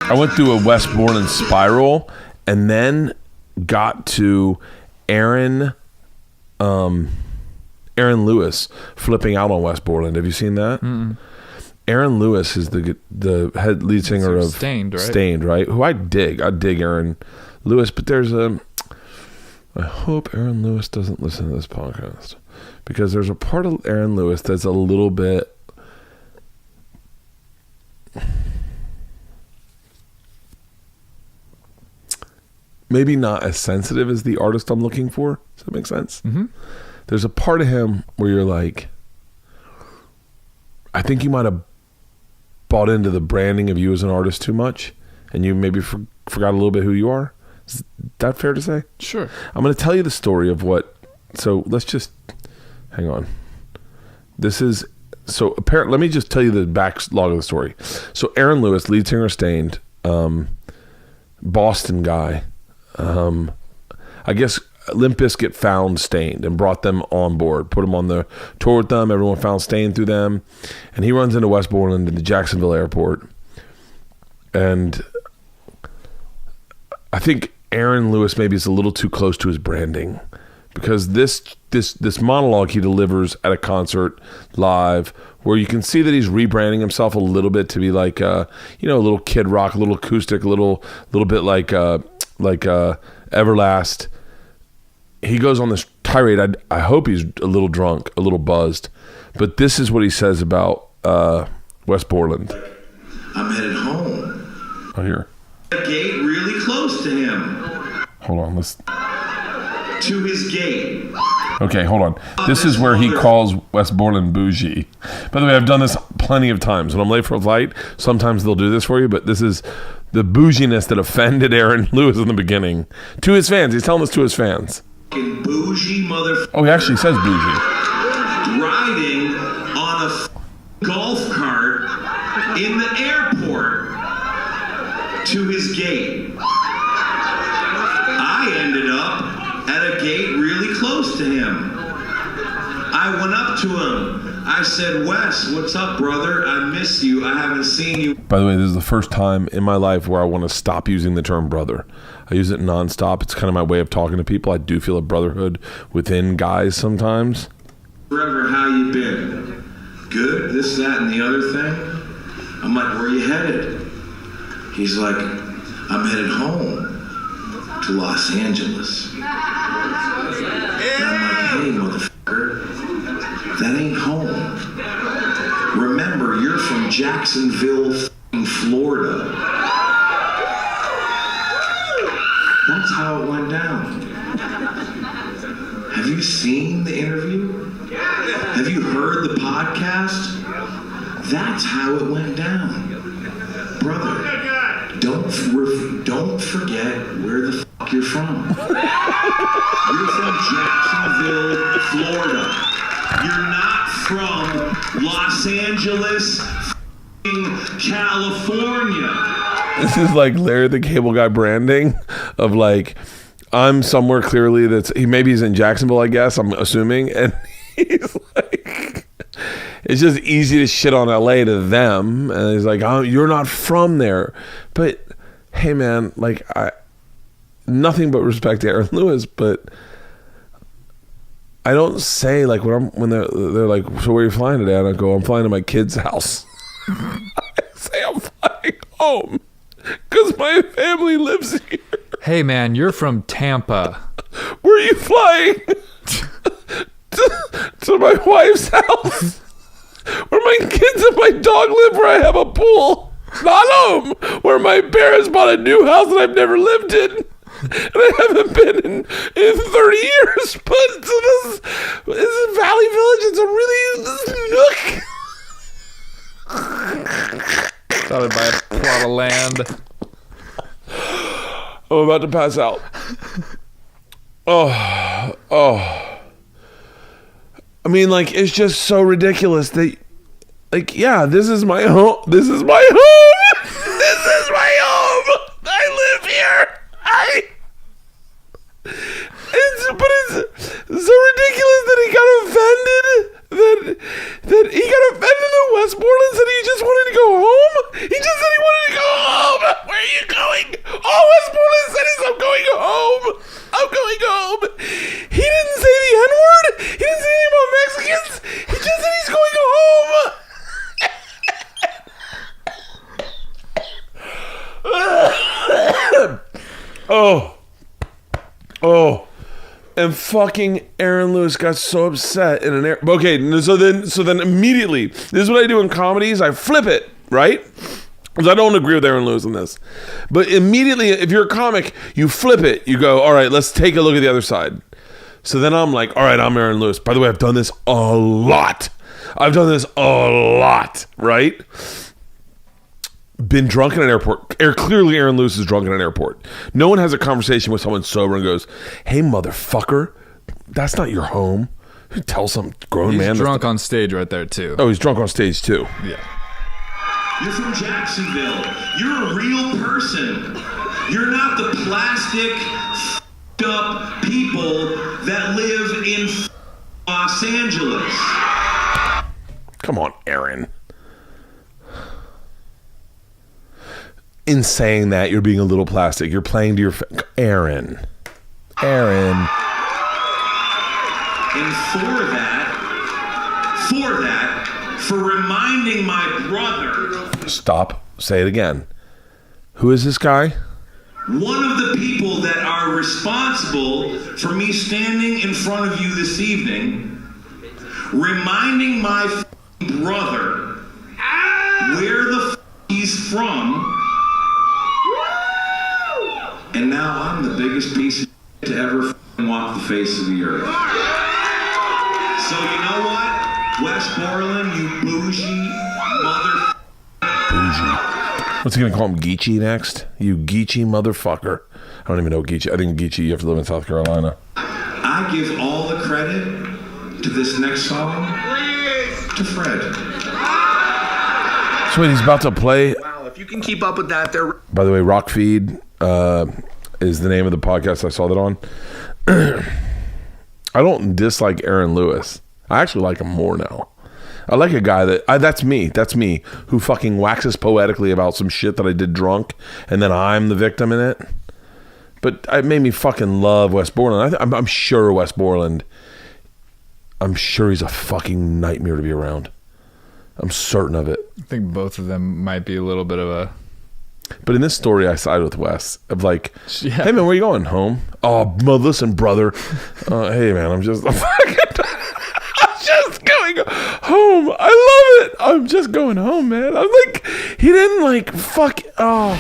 I went through a Wes Borland spiral and then got to Aaron Lewis flipping out on Wes Borland. Have you seen that? Mm-mm. Aaron Lewis is the head lead singer of Stained, right? Who I dig. I dig Aaron Lewis, but I hope Aaron Lewis doesn't listen to this podcast, because there's a part of Aaron Lewis that's a little bit maybe not as sensitive as the artist I'm looking for. Does that make sense? Mm-hmm. There's a part of him where you're like, I think you might have bought into the branding of you as an artist too much, and you maybe forgot a little bit who you are. Is that fair to say? Sure. I'm going to tell you the story of what. So let's just hang on. This is so apparent. Let me just tell you the backlog of the story. So Aaron Lewis, lead singer of Stained, Boston guy. I guess Limp Bizkit found Stained and brought them on board, put them on the tour with them. Everyone found Stained through them, and he runs into Wes Borland in the Jacksonville airport, and I think Aaron Lewis maybe is a little too close to his branding, because this monologue he delivers at a concert live, where you can see that he's rebranding himself a little bit to be like a little Kid Rock, a little acoustic, a little bit like Everlast. He goes on this tirade. I hope he's a little drunk, a little buzzed, but this is what he says about Wes Borland. I'm headed home. Oh, here. A gate really close to him. Hold on, let's. To his gate. Okay, hold on. This is where he calls Wes Borland bougie. By the way, I've done this plenty of times. When I'm late for a flight, sometimes they'll do this for you, but this is the bouginess that offended Aaron Lewis in the beginning. To his fans. He's telling this to his fans. Bougie motherfucker. Oh, he actually says bougie. Riding on a golf cart in the airport to his gate. I ended up at a gate really close to him. I went up to him. I said, Wes, what's up, brother? I miss you. I haven't seen you. By the way, this is the first time in my life where I want to stop using the term brother. I use it nonstop. It's kind of my way of talking to people. I do feel a brotherhood within guys sometimes. Forever, how you been? Good, this, that, and the other thing? I'm like, where you headed? He's like, I'm headed home to Los Angeles. And I'm like, hey, motherfucker, that ain't home. Remember, you're from Jacksonville, Florida. That's how it went down. Have you seen the interview? Have you heard the podcast? That's how it went down. Brother, don't forget where the fuck you're from. You're from Jacksonville, Florida. You're not from Los Angeles, California. This is like Larry the Cable Guy branding of like, I'm somewhere clearly maybe he's in Jacksonville, I guess, I'm assuming. And he's like, it's just easy to shit on LA to them. And he's like, oh, you're not from there. But hey man, like nothing but respect to Aaron Lewis, but I don't say like when they're like, so where are you flying today? And I go, I'm flying to my kid's house. I say I'm flying home because my family lives here. Hey man, you're from Tampa. Where are you flying? to my wife's house, where my kids and my dog live, where I have a pool. Not home, where my parents bought a new house that I've never lived in, and I haven't been in 30 years. But so this is Valley Village. It's a really nook. Surrounded by a plot of land. I'm about to pass out. Oh. I mean, like, it's just so ridiculous that, like, yeah, this is my home. This is my home. This is my home. I live here. It's so ridiculous that he got offended. That he got offended that Wes Borland said he just wanted to go home. He just said he wanted to go home. Where are Oh. And fucking Aaron Lewis got so upset in an air. Okay, so then immediately, this is what I do in comedies. I flip it, right? Because I don't agree with Aaron Lewis on this. But immediately, if you're a comic, you flip it. You go, all right, let's take a look at the other side. So then I'm like, all right, I'm Aaron Lewis. By the way, I've done this a lot. Right? Been drunk in an airport. Clearly Aaron Lewis is drunk in an airport. No one has a conversation with someone sober and goes, hey, motherfucker, that's not your home. You tell some grown man. He's drunk on stage right there, too. Oh, he's drunk on stage, too. Yeah. You're from Jacksonville. You're a real person. You're not the plastic, up people that live in Los Angeles. Come on, Aaron. In saying that, you're being a little plastic. You're playing to your... Aaron. And for reminding my brother... Stop. Say it again. Who is this guy? One of the people that are responsible for me standing in front of you this evening, reminding my brother where the he's from, and now I'm the biggest piece of shit to ever walk the face of the earth. So you know what? Wes Borland, you bougie mother... Bougie. What's he gonna call him? Geechee next? You Geechee motherfucker. I don't even know Geechee. I think Geechee, you have to live in South Carolina. I give all the credit to this next song to Fred. So wait, he's about to play. Wow, if you can keep up with that, they're... By the way, Rock Feed is the name of the podcast I saw that on. I don't dislike Aaron Lewis. I actually like him more now. I like a guy that's me, who fucking waxes poetically about some shit that I did drunk, and then I'm the victim in it. But it made me fucking love Wes Borland. I'm sure Wes Borland, I'm sure he's a fucking nightmare to be around. I'm certain of it. I think both of them might be a little bit of a... But in this story, I side with Wes. Of like, Yeah. hey man, where you going? Home? Oh, listen, brother. Hey man, I'm just going home. I love it. I'm just going home, man. I'm like, he didn't like fuck. Oh.